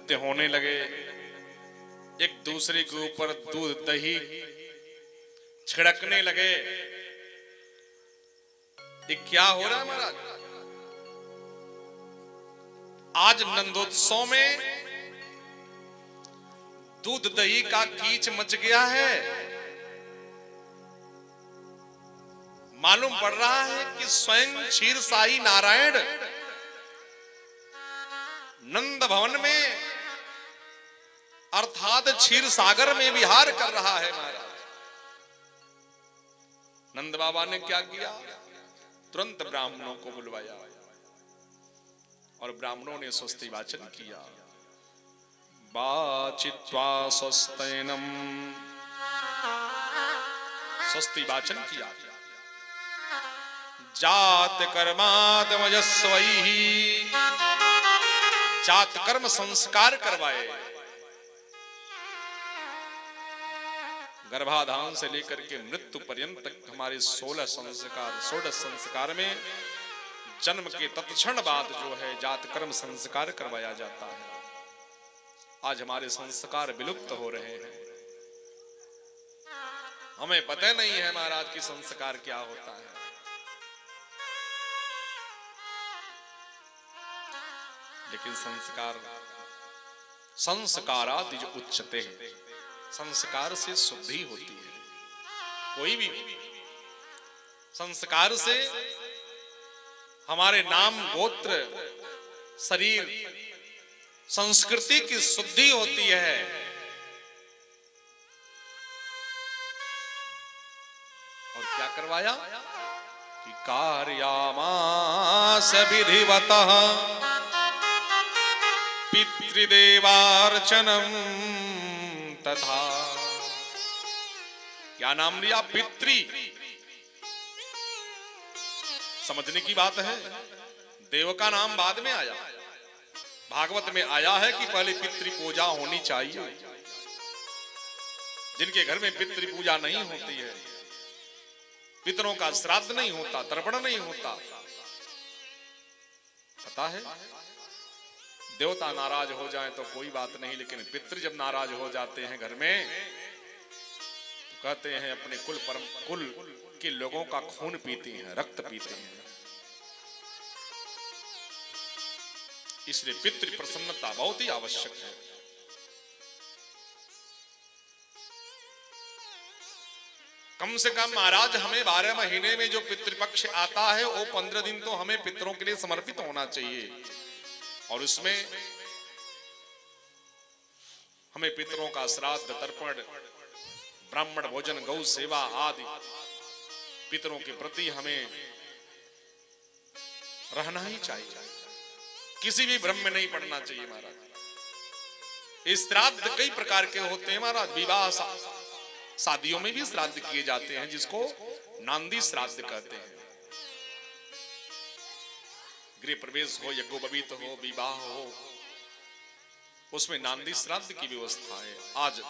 नृत्य होने लगे, एक दूसरे के ऊपर दूध दही छिड़कने लगे। ये क्या हो रहा है महाराज? आज नंदोत्सव में दूध दही का कीच मच गया है। मालूम पड़ रहा है कि स्वयं क्षीरसाई नारायण नंद भवन में अर्थात क्षीर सागर में विहार कर रहा है महाराज। नंद बाबा ने क्या किया? तुरंत ब्राह्मणों को बुलवाया और ब्राह्मणों ने स्वस्ति वाचन किया। वाचित्वा स्वस्तेनम, स्वस्ति वाचन किया। जात कर्मात्मजस्वैहि, जात कर्म संस्कार करवाए। गर्भाधान से लेकर के मृत्यु पर्यंत तक हमारे 16 संस्कार, 16 संस्कार में जन्म के तत्क्षण बाद जो है जात कर्म संस्कार करवाया जाता है। आज हमारे संस्कार विलुप्त हो रहे हैं। हमें पता नहीं है महाराज की संस्कार क्या होता है। लेकिन संस्कार, संस्कारादिज उच्चते है, संस्कार से शुद्धि होती है। कोई भी संस्कार से हमारे नाम, गोत्र, शरीर, संस्कृति की शुद्धि होती है। और क्या करवाया कि कार्यामास विधिवतः पितृदेवार्चनम तथा। क्या नाम लिया? पितृ। समझने की बात है। देव का नाम बाद में आया। भागवत में आया है कि पहले पितृ पूजा होनी चाहिए। जिनके घर में पितृ पूजा नहीं होती है, पितरों का श्राद्ध नहीं होता, तर्पण नहीं होता, पता है देवता नाराज हो जाए तो कोई बात नहीं, लेकिन पितृ जब नाराज हो जाते हैं घर में तो कहते हैं अपने कुल के लोगों का खून पीते हैं, रक्त पीते हैं। इसलिए पितृ प्रसन्नता बहुत ही आवश्यक है। कम से कम महाराज हमें 12 महीने में जो पितृपक्ष आता है वो 15 दिन तो हमें पितरों के लिए समर्पित होना चाहिए। और उसमें हमें पितरों का श्राद्ध, तर्पण, ब्राह्मण भोजन, गौ सेवा आदि पितरों के प्रति हमें रहना ही चाहिए। किसी भी भ्रम में नहीं पड़ना चाहिए महाराज। इस श्राद्ध कई प्रकार के होते हैं महाराज। विवाह शादियों में भी श्राद्ध किए जाते हैं, जिसको नांदी श्राद्ध कहते हैं। गृह प्रवेश हो, यज्ञोपवीत हो, विवाह हो, उसमें नांदी श्राद्ध की व्यवस्था है। आज